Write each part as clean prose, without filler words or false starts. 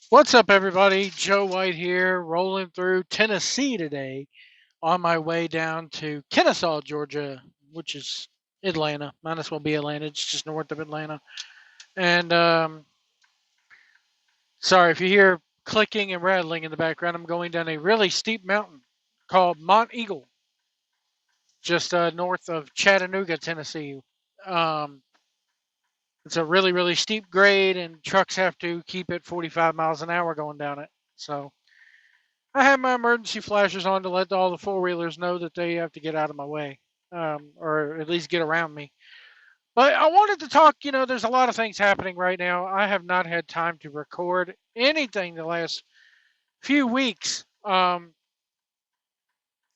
What's up, everybody? Joe White here, rolling through Tennessee today on my way down to Kennesaw, Georgia, which is Atlanta. Might as well be Atlanta. It's just north of Atlanta. And sorry if you hear clicking and rattling in the background. I'm going down a really steep mountain called Mount Eagle, just north of Chattanooga, Tennessee. Um, it's a really, really steep grade, and trucks have to keep it 45 miles an hour going down it. So I have my emergency flashers on to let all the four wheelers know that they have to get out of my way, or at least get around me. But I wanted to talk. There's a lot of things happening right now. I have not had time to record anything the last few weeks. I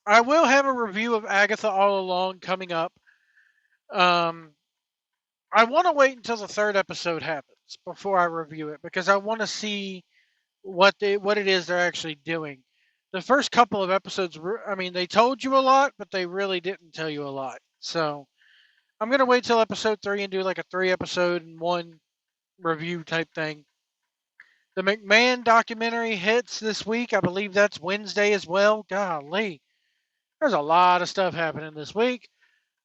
will have a review of Agatha All Along coming up. Um, I want to wait until the third episode happens before I review it because I want to see what it is they're actually doing. The first couple of episodes, I mean, they told you a lot, but they really didn't tell you a lot. So I'm gonna wait till episode 3 and do like a 3 episode and one review type thing. The McMahon documentary hits this week. I believe that's Wednesday as well. Golly, there's a lot of stuff happening this week.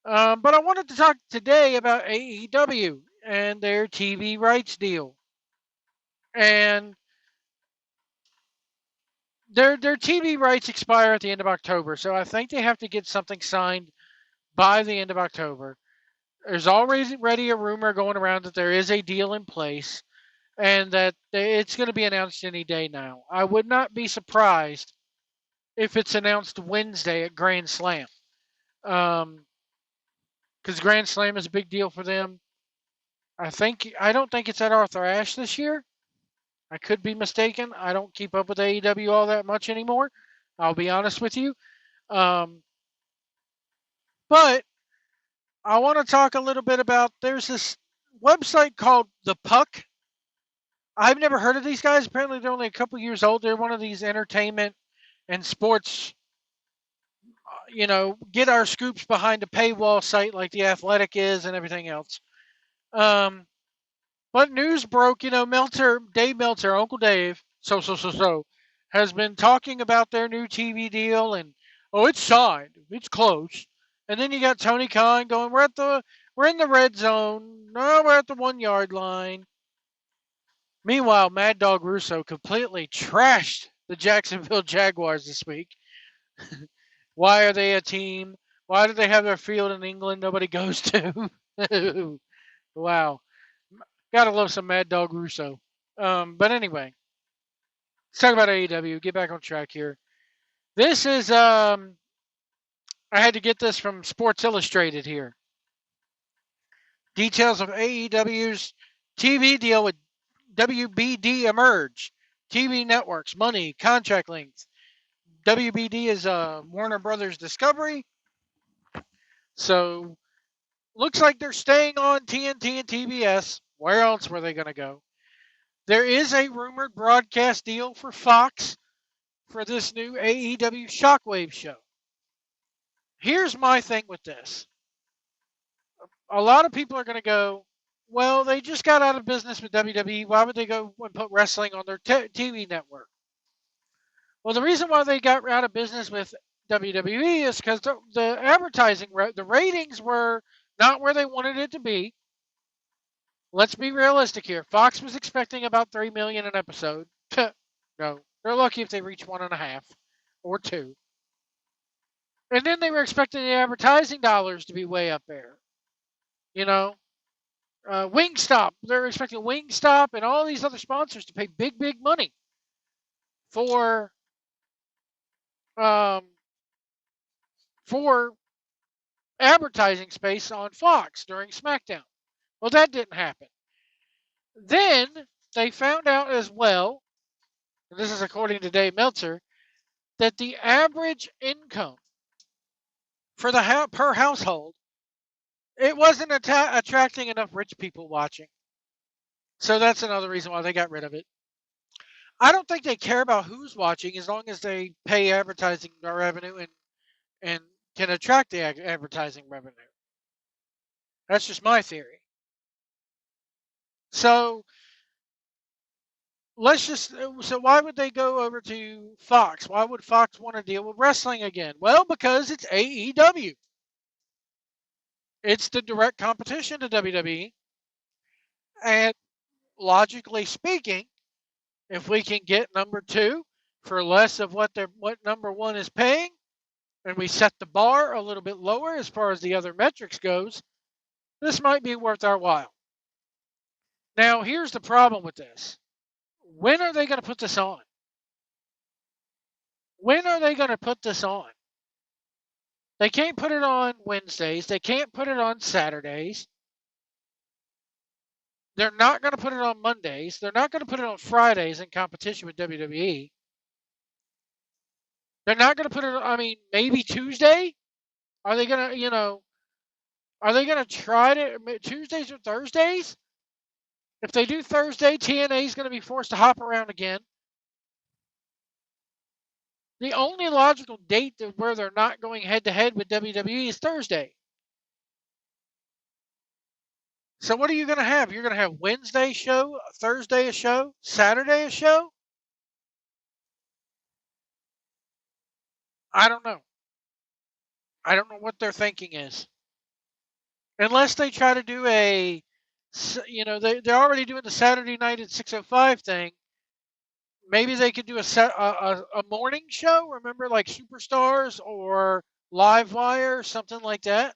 But I wanted to talk today about AEW and their TV rights deal. And their TV rights expire at the end of October, so I think they have to get something signed by the end of October. There's already a rumor going around that there is a deal in place and that it's going to be announced any day now. I would not be surprised if it's announced Wednesday at Grand Slam, because Grand Slam is a big deal for them. I don't think it's at Arthur Ashe this year. I could be mistaken. I don't keep up with AEW all that much anymore. I'll be honest with you. Um, but I want to talk a little bit about there's this website called The Puck. I've never heard of these guys. Apparently, they're only a couple years old. They're one of these entertainment and sports, get our scoops behind a paywall site like The Athletic is and everything else. Um, but news broke, Dave Meltzer, Uncle Dave, has been talking about their new TV deal and, oh, it's signed. It's close. And then you got Tony Khan going, we're in the red zone. No, we're at the 1 yard line. Meanwhile, Mad Dog Russo completely trashed the Jacksonville Jaguars this week. Why are they a team? Why do they have their field in England nobody goes to? Wow. Gotta love some Mad Dog Russo. But anyway, let's talk about AEW. Get back on track here. This is I had to get this from Sports Illustrated here. Details of AEW's TV deal with WBD emerge. TV networks, money, contract length. WBD is Warner Brothers Discovery. So looks like they're staying on TNT and TBS. Where else were they going to go? There is a rumored broadcast deal for Fox for this new AEW Shockwave show. Here's my thing with this. A lot of people are going to go, well, they just got out of business with WWE. Why would they go and put wrestling on their TV network? Well, the reason why they got out of business with WWE is because the advertising, the ratings were not where they wanted it to be. Let's be realistic here. Fox was expecting about 3 million an episode. No, they're lucky if they reach 1.5 or 2. And then they were expecting the advertising dollars to be way up there. You know, Wingstop. They're expecting Wingstop and all these other sponsors to pay big, big money for um, for advertising space on Fox during SmackDown. Well, that didn't happen. Then they found out as well, and this is according to Dave Meltzer, that the average income for the per household, it wasn't attracting enough rich people watching. So that's another reason why they got rid of it. I don't think they care about who's watching as long as they pay advertising revenue and can attract the advertising revenue. That's just my theory. So So why would they go over to Fox? Why would Fox want to deal with wrestling again? Well, because it's AEW. It's the direct competition to WWE. And logically speaking, if we can get number 2 for less of what number 1 is paying, and we set the bar a little bit lower as far as the other metrics goes, this might be worth our while. Now, here's the problem with this. When are they going to put this on? When are they going to put this on? They can't put it on Wednesdays. They can't put it on Saturdays. They're not going to put it on Mondays. They're not going to put it on Fridays in competition with WWE. They're not going to put it on, maybe Tuesday? Are they going to, are they going to try to Tuesdays or Thursdays? If they do Thursday, TNA is going to be forced to hop around again. The only logical date where they're not going head to head with WWE is Thursday. So what are you going to have? You're going to have Wednesday show, Thursday a show, Saturday a show? I don't know. I don't know what their thinking is. Unless they try to do they're already doing the Saturday night at 6:05 thing. Maybe they could do a morning show. Remember, like Superstars or Live Wire, something like that.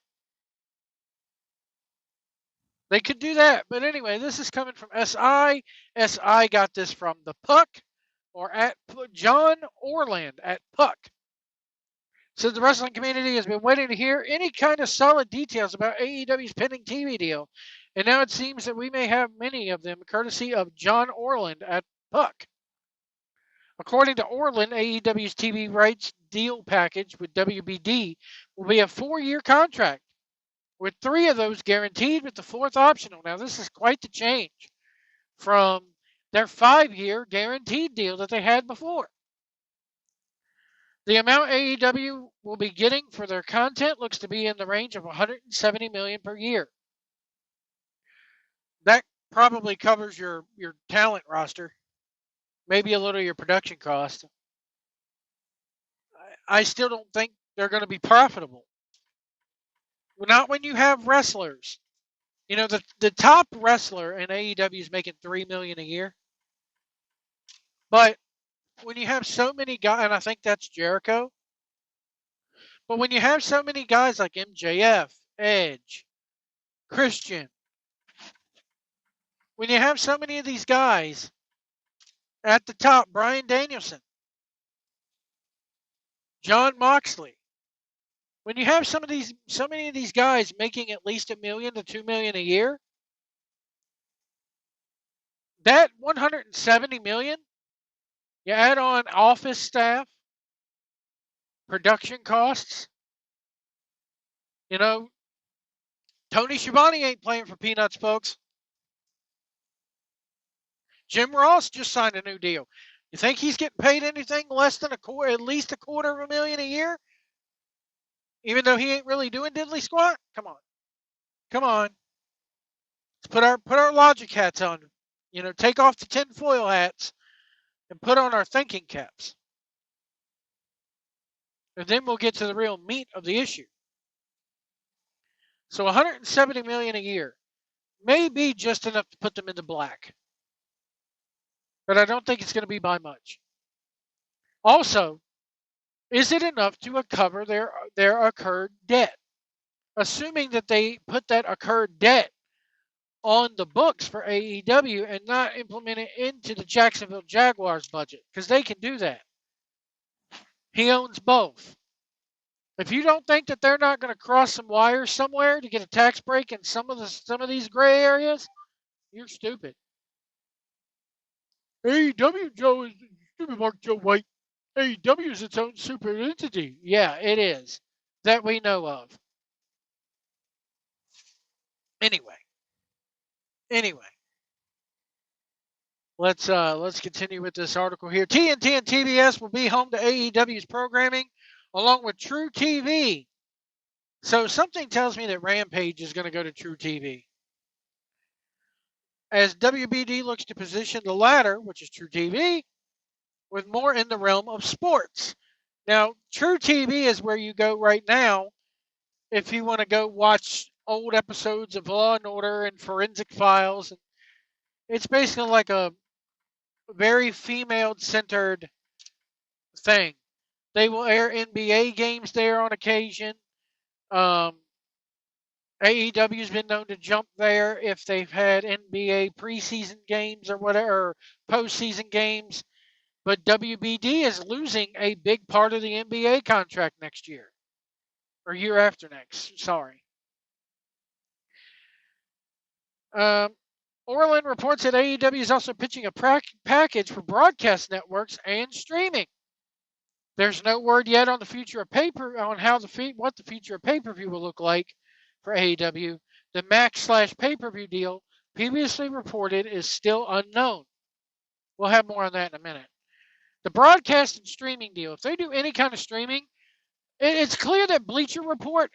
They could do that. But anyway, this is coming from SI. SI got this from the Puck or at John Orland at Puck. Says the wrestling community has been waiting to hear any kind of solid details about AEW's pending TV deal. And now it seems that we may have many of them courtesy of John Orland at Puck. According to Orland, AEW's TV rights deal package with WBD will be a 4-year contract, with 3 of those guaranteed with the 4th optional. Now, this is quite the change from their 5-year guaranteed deal that they had before. The amount AEW will be getting for their content looks to be in the range of $170 million per year. That probably covers your talent roster, maybe a little of your production cost. I still don't think they're going to be profitable. Not when you have wrestlers. The top wrestler in AEW is making $3 million a year. But when you have so many guys, and I think that's Jericho. But when you have so many guys like MJF, Edge, Christian, when you have so many of these guys at the top, Bryan Danielson, Jon Moxley, when you have so many of these guys making at least $1 million to $2 million a year, that $170 million, you add on office staff, production costs. Tony Schiavone ain't playing for peanuts, folks. Jim Ross just signed a new deal. You think he's getting paid anything less than at least $250,000 a year? Even though he ain't really doing diddly squat? Come on. Let's put our logic hats on. Take off the tinfoil hats and put on our thinking caps. And then we'll get to the real meat of the issue. So $170 million a year may be just enough to put them into black. But I don't think it's going to be by much. Also, is it enough to cover their incurred debt? Assuming that they put that incurred debt on the books for AEW and not implement it into the Jacksonville Jaguars budget, because they can do that. He owns both. If you don't think that they're not going to cross some wires somewhere to get a tax break in some of these gray areas, you're stupid. AEW, Joe, is stupid, Mark Joe White. AEW is its own super entity. Yeah, it is. That we know of. Anyway. Let's continue with this article here. TNT and TBS will be home to AEW's programming along with True TV. So something tells me that Rampage is going to go to True TV. as WBD looks to position the latter, which is True TV, with more in the realm of sports. Now, True TV is where you go right now if you want to go watch old episodes of Law and Order and Forensic Files. It's basically like a very female-centered thing. They will air NBA games there on occasion. Um, AEW has been known to jump there if they've had NBA preseason games or whatever, or postseason games. But WBD is losing a big part of the NBA contract next year, or year after next. Sorry. Um, Orland reports that AEW is also pitching a package for broadcast networks and streaming. There's no word yet on the future of what the future of pay-per-view will look like for AEW. The Max/slash pay-per-view deal previously reported is still unknown. We'll have more on that in a minute. The broadcast and streaming deal, if they do any kind of streaming, it's clear that Bleacher Report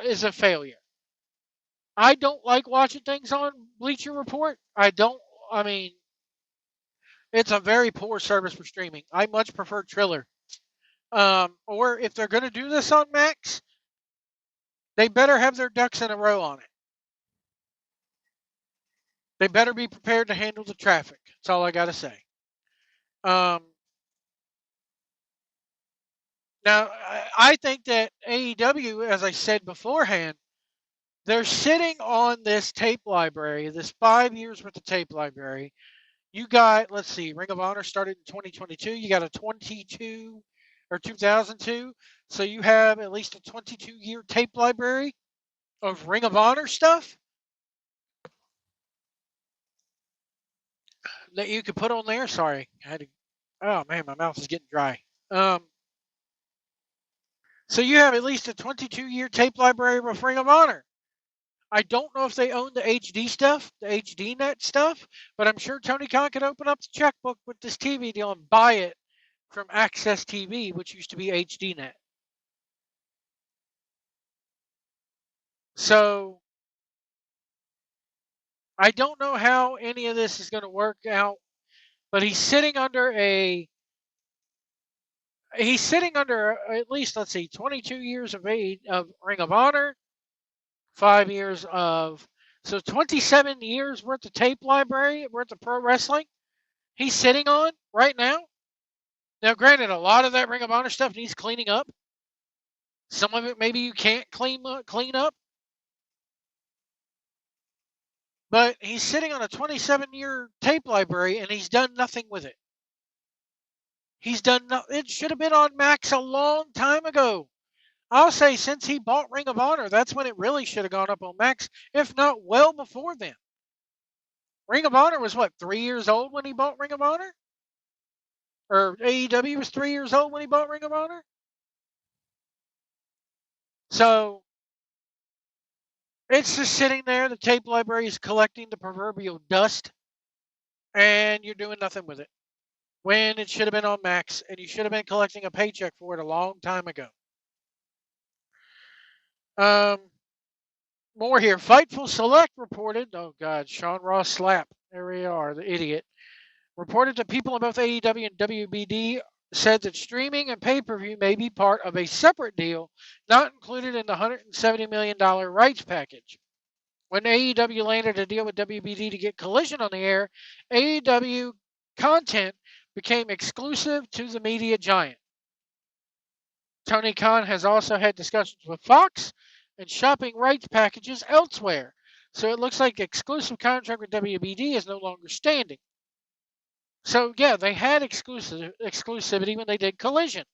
is a failure. I don't like watching things on Bleacher Report. I mean, it's a very poor service for streaming. I much prefer Triller. Or if they're going to do this on Max, they better have their ducks in a row on it. They better be prepared to handle the traffic. That's all I got to say. Now, I think that AEW, as I said beforehand, they're sitting on this tape library, this 5 years worth of tape library. You got, let's see, Ring of Honor started in 2022. You got a 22 or 2002. So you have at least a 22-year tape library of Ring of Honor stuff that you could put on there. Sorry, oh man, my mouth is getting dry. So you have at least a 22-year tape library of Ring of Honor. I don't know if they own the HD stuff, the HD net stuff, but I'm sure Tony Khan could open up the checkbook with this TV deal and buy it from Access TV, which used to be HD net. So I don't know how any of this is going to work out, but he's sitting under at least, let's see, 22 years of Ring of Honor, 5 years of, so 27 years worth of tape library worth of pro wrestling he's sitting on right now. Now, granted, a lot of that Ring of Honor stuff needs cleaning up. Some of it maybe you can't clean up. But he's sitting on a 27-year tape library and he's done nothing with it. It should have been on Max a long time ago. I'll say since he bought Ring of Honor, that's when it really should have gone up on Max, if not well before then. Ring of Honor was what, 3 years old when he bought Ring of Honor? Or AEW was 3 years old when he bought Ring of Honor? So it's just sitting there. The tape library is collecting the proverbial dust, and you're doing nothing with it. When it should have been on Max, and you should have been collecting a paycheck for it a long time ago. More here. Fightful Select reported, oh God, Sean Ross Slap. There we are, the idiot. Reported that people in both AEW and WBD said that streaming and pay-per-view may be part of a separate deal, not included in the $170 million rights package. When AEW landed a deal with WBD to get Collision on the air, AEW content became exclusive to the media giant. Tony Khan has also had discussions with Fox and shopping rights packages elsewhere. So it looks like exclusive contract with WBD is no longer standing. So yeah, they had exclusivity when they did Collision.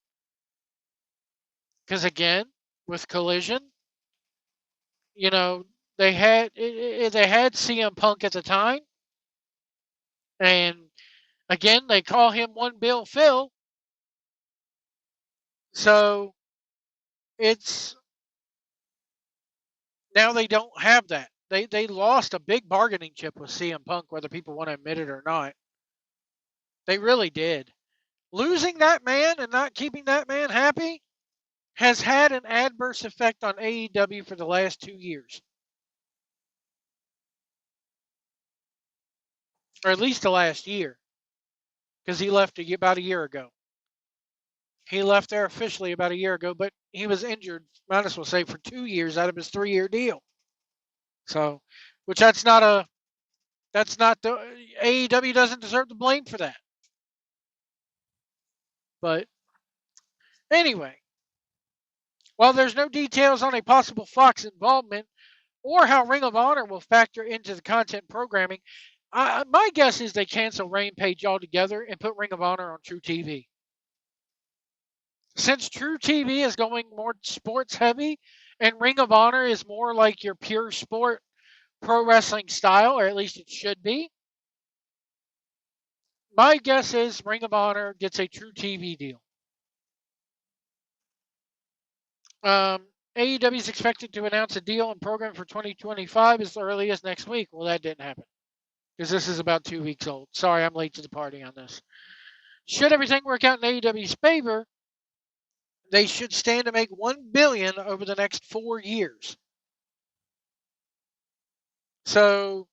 Because again, with Collision, you know, they had CM Punk at the time, and again they call him One Bill Phil. So it's now they don't have that. They lost a big bargaining chip with CM Punk, whether people want to admit it or not. They really did. Losing that man and not keeping that man happy has had an adverse effect on AEW for the last 2 years. or at least the last year, because he left about a year ago. He left there officially about a year ago, but he was injured, might as well say, for 2 years out of his 3-year deal. So, which that's not the AEW doesn't deserve the blame for that. But anyway, while there's no details on a possible Fox involvement or how Ring of Honor will factor into the content programming, my guess is they cancel Rampage altogether and put Ring of Honor on True TV. Since True TV is going more sports heavy and Ring of Honor is more like your pure sport pro wrestling style, or at least it should be, my guess is Ring of Honor gets a True TV deal. AEW is expected to announce a deal and program for 2025 as early as next week. Well, that didn't happen because this is about 2 weeks old. Sorry, I'm late to the party on this. Should everything work out in AEW's favor, they should stand to make $1 billion over the next 4 years. So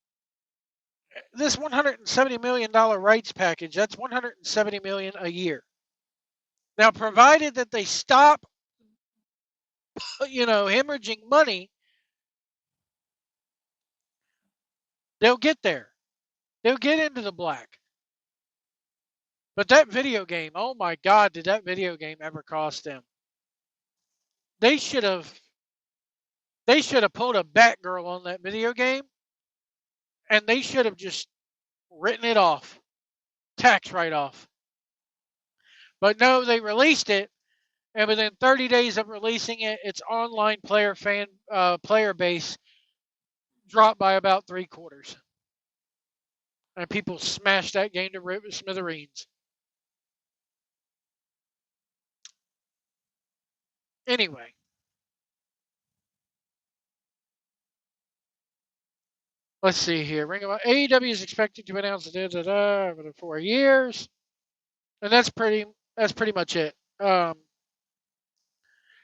this $170 million rights package, that's $170 million a year. Now, provided that they stop, hemorrhaging money, they'll get there. They'll get into the black. But that video game, oh my God, did that video game ever cost them? They should have pulled a Batgirl on that video game, and they should have just written it off, tax write-off. But no, they released it, and within 30 days of releasing it, its online player base dropped by about 3/4, and people smashed that game to smithereens. Anyway, let's see here. AEW is expected to announce over the 4 years, and that's pretty much it.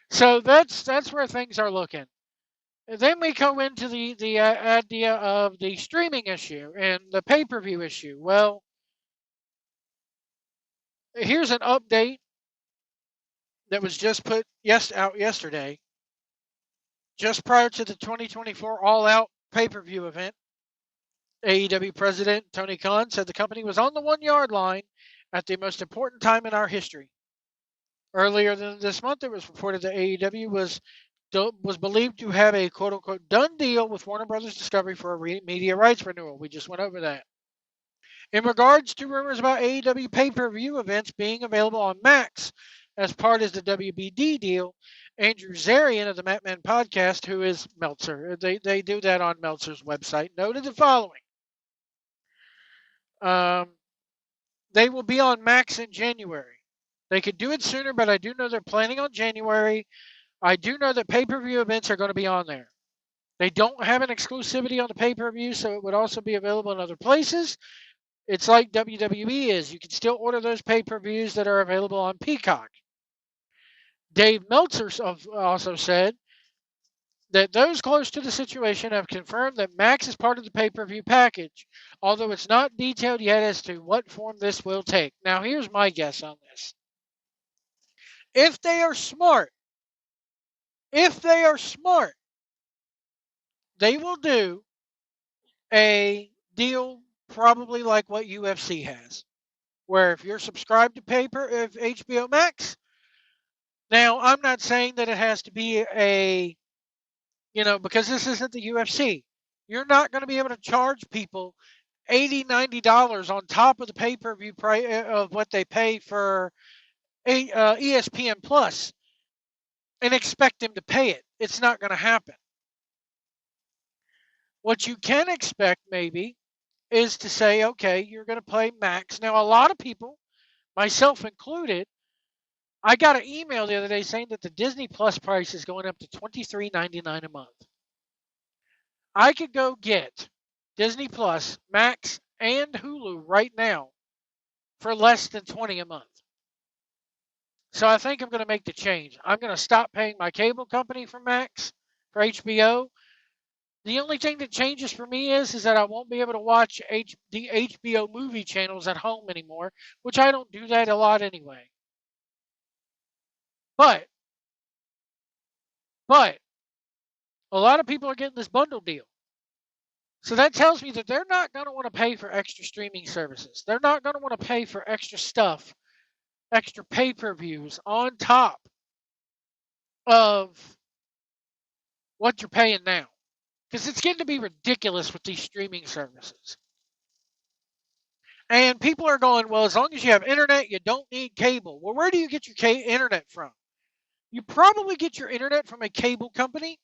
So that's where things are looking. And then we go into the idea of the streaming issue and the pay-per-view issue. Well, here's an update that was just put out yesterday, just prior to the 2024 All Out pay-per-view event. AEW president Tony Khan said the company was on the 1-yard line at the most important time in our history. Earlier this month, it was reported that AEW was believed to have a quote-unquote done deal with Warner Brothers Discovery for a media rights renewal. We just went over that. In regards to rumors about AEW pay-per-view events being available on Max as part of the WBD deal, Andrew Zarian of the Matman podcast, who is Meltzer, they do that on Meltzer's website, noted the following. They will be on Max in January. They could do it sooner, but I do know they're planning on January. I do know that pay-per-view events are going to be on there. They don't have an exclusivity on the pay-per-view, so it would also be available in other places. It's like WWE is. You can still order those pay-per-views that are available on Peacock. Dave Meltzer also said that those close to the situation have confirmed that Max is part of the pay-per-view package, although it's not detailed yet as to what form this will take. Now, here's my guess on this. If they are smart, they will do a deal probably like what UFC has, where if you're subscribed to HBO Max, now I'm not saying that it has to be because this isn't the UFC. You're not going to be able to charge people $80, $90 on top of the pay-per-view price of what they pay for ESPN Plus and expect them to pay it. It's not going to happen. What you can expect maybe is to say, okay, you're going to play Max. Now, a lot of people, myself included, I got an email the other day saying that the Disney Plus price is going up to $23.99 a month. I could go get Disney Plus, Max, and Hulu right now for less than $20 a month. So I think I'm going to make the change. I'm going to stop paying my cable company for Max, for HBO, The only thing that changes for me is that I won't be able to watch the HBO movie channels at home anymore, which I don't do that a lot anyway. But but a lot of people are getting this bundle deal. So that tells me that they're not going to want to pay for extra streaming services. They're not going to want to pay for extra stuff, extra pay-per-views on top of what you're paying now. Because it's getting to be ridiculous with these streaming services. And people are going, well, as long as you have internet, you don't need cable. Well, where do you get your internet from? You probably get your internet from a cable company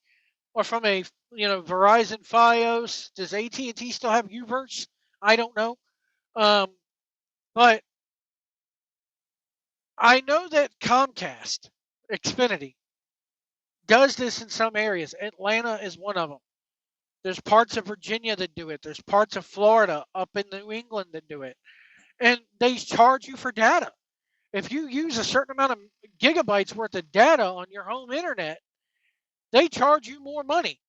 or from a Verizon FiOS. Does AT&T still have Uverse? I don't know. But I know that Comcast, Xfinity, does this in some areas. Atlanta is one of them. There's parts of Virginia that do it. There's parts of Florida up in New England that do it. And they charge you for data. If you use a certain amount of gigabytes worth of data on your home internet, they charge you more money.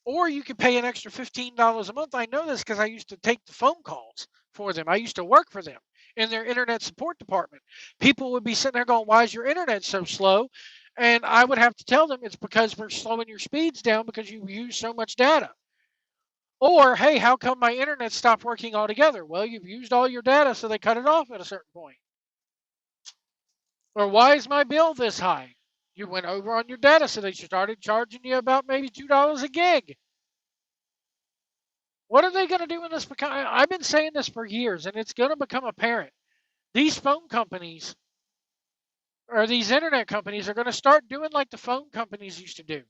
Or you could pay an extra $15 a month. I know this because I used to take the phone calls for them. I used to work for them in their internet support department. People would be sitting there going, why is your internet so slow? And I would have to tell them it's because we're slowing your speeds down because you use so much data. Or, hey, how come my internet stopped working altogether? Well, you've used all your data, so they cut it off at a certain point. Or why is my bill this high? You went over on your data, so they started charging you about maybe $2 a gig. What are they going to do when this becomes? I've been saying this for years, and it's going to become apparent. These phone companies or these internet companies are going to start doing like the phone companies used to do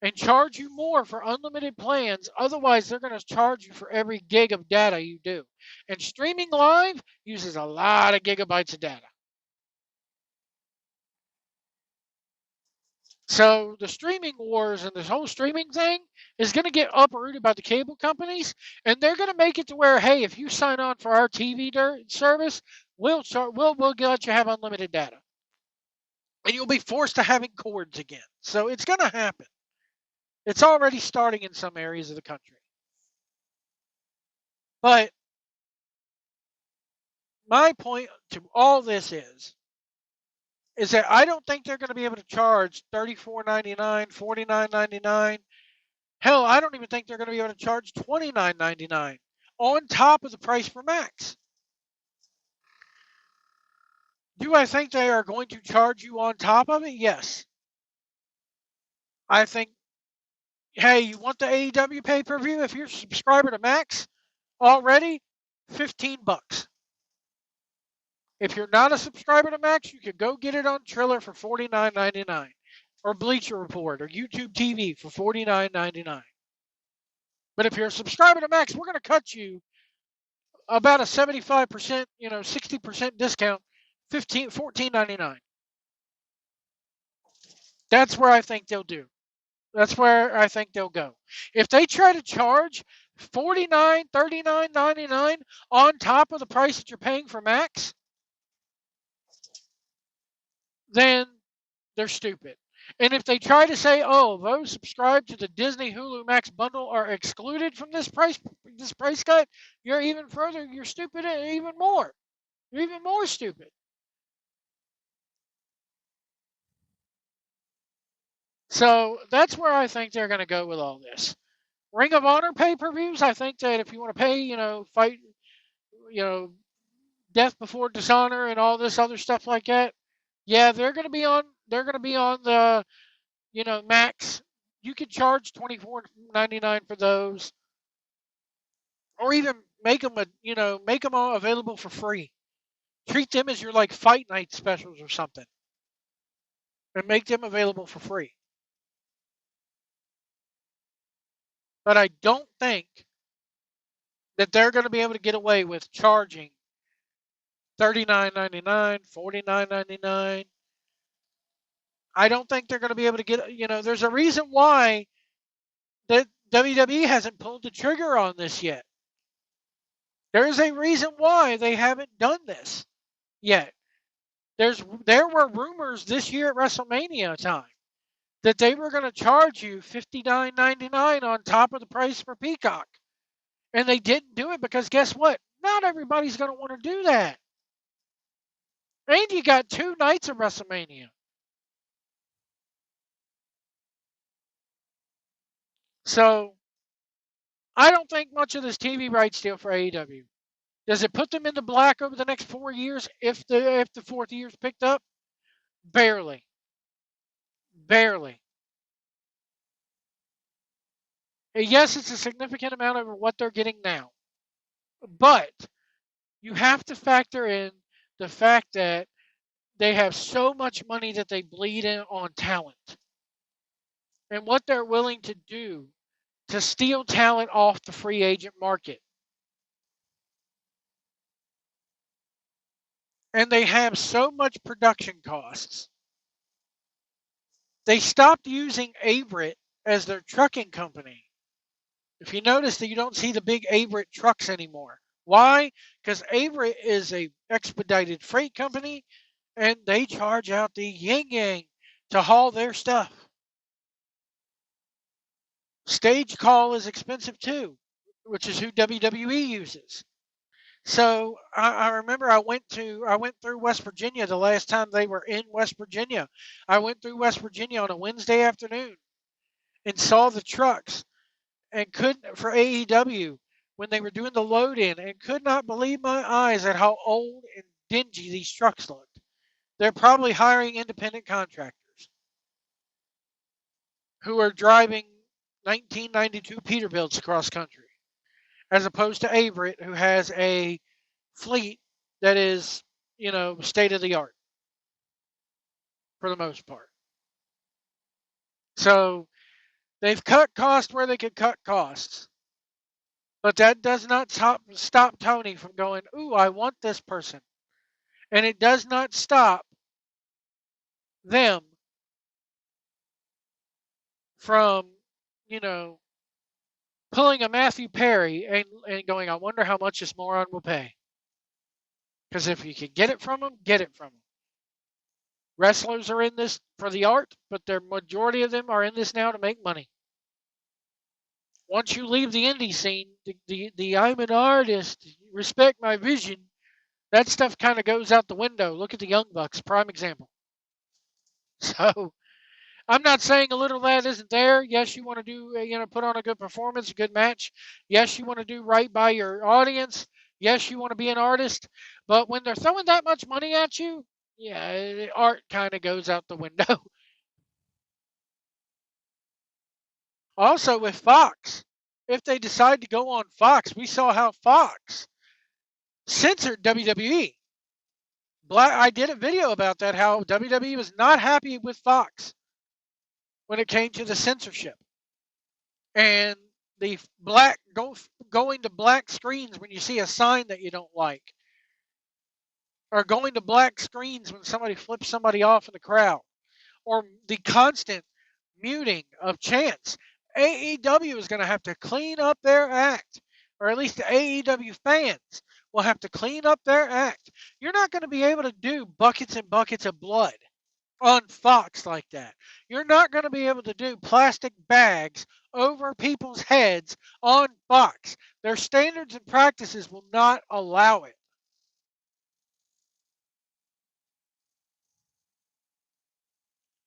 and charge you more for unlimited plans. Otherwise, they're going to charge you for every gig of data you do. And streaming live uses a lot of gigabytes of data. So the streaming wars and this whole streaming thing is going to get uprooted by the cable companies, and they're going to make it to where, hey, if you sign on for our TV service, we'll let you have unlimited data, and you'll be forced to having cords again. So it's going to happen. It's already starting in some areas of the country. But my point to all this is that I don't think they're going to be able to charge $34.99, $49.99. Hell, I don't even think they're going to be able to charge $29.99 on top of the price for Max. Do I think they are going to charge you on top of it? Yes. I think, hey, you want the AEW pay-per-view? If you're a subscriber to Max already, $15. If you're not a subscriber to Max, you can go get it on Triller for $49.99 or Bleacher Report or YouTube TV for $49.99. But if you're a subscriber to Max, we're going to cut you about a 75%, 60% discount, $14.99. That's where I think they'll do. That's where I think they'll go. If they try to charge $49, $39.99 on top of the price that you're paying for Max, then they're stupid. And if they try to say, "Oh, those subscribed to the Disney Hulu Max bundle are excluded from this price cut," you're even further. You're stupid even more. You're even more stupid. So that's where I think they're going to go with all this. Ring of Honor pay-per-views. I think that if you want to pay, fight, you know, Death Before Dishonor and all this other stuff like that. Yeah, they're going to be on. They're going to be on the, Max. You could charge $24.99 for those, or even make them all available for free. Treat them as your like fight night specials or something, and make them available for free. But I don't think that they're going to be able to get away with charging $39.99, $49.99. I don't think they're going to be able to get. There's a reason why that WWE hasn't pulled the trigger on this yet. There is a reason why they haven't done this yet. There were rumors this year at WrestleMania time that they were going to charge you $59.99 on top of the price for Peacock. And they didn't do it because guess what? Not everybody's going to want to do that. And you got 2 nights of WrestleMania. So I don't think much of this TV rights deal for AEW. Does it put them into black over the next 4 years if the fourth year's picked up? Barely. Barely. And yes, it's a significant amount over what they're getting now. But you have to factor in the fact that they have so much money that they bleed in on talent and what they're willing to do to steal talent off the free agent market. And they have so much production costs. They stopped using Averitt as their trucking company. If you notice that you don't see the big Averitt trucks anymore. Why? Because Averitt is a expedited freight company and they charge out the yin yang to haul their stuff. Stage call is expensive too, which is who WWE uses. So I remember I went through West Virginia the last time they were in West Virginia. I went through West Virginia on a Wednesday afternoon and saw the trucks and couldn't for AEW when they were doing the load in and could not believe my eyes at how old and dingy these trucks looked. They're probably hiring independent contractors who are driving 1992 Peterbilts across country, as opposed to Averitt, who has a fleet that is, state of the art for the most part. So they've cut costs where they could cut costs. But that does not stop Tony from going, ooh, I want this person. And it does not stop them from, pulling a Matthew Perry and going, I wonder how much this moron will pay. Because if you can get it from him, get it from him. Wrestlers are in this for the art, but the majority of them are in this now to make money. Once you leave the indie scene, the I'm an artist, respect my vision, that stuff kind of goes out the window. Look at the Young Bucks, prime example. So I'm not saying a little of that isn't there. Yes, you want to do, put on a good performance, a good match. Yes, you want to do right by your audience. Yes, you want to be an artist. But when they're throwing that much money at you, yeah, art kind of goes out the window. Also, with Fox, if they decide to go on Fox, we saw how Fox censored WWE. I did a video about that, how WWE was not happy with Fox when it came to the censorship. And the going to black screens when you see a sign that you don't like, or going to black screens when somebody flips somebody off in the crowd, or the constant muting of chants. AEW is going to have to clean up their act, or at least the AEW fans will have to clean up their act. You're not going to be able to do buckets and buckets of blood on Fox like that. You're not going to be able to do plastic bags over people's heads on Fox. Their standards and practices will not allow it.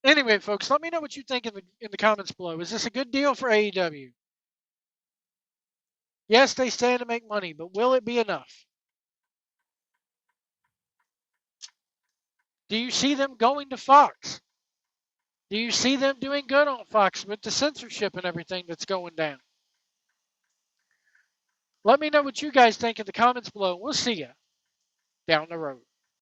Anyway, folks, let me know what you think in the comments below. Is this a good deal for AEW? Yes, they stand to make money, but will it be enough? Do you see them going to Fox? Do you see them doing good on Fox with the censorship and everything that's going down? Let me know what you guys think in the comments below. We'll see you down the road.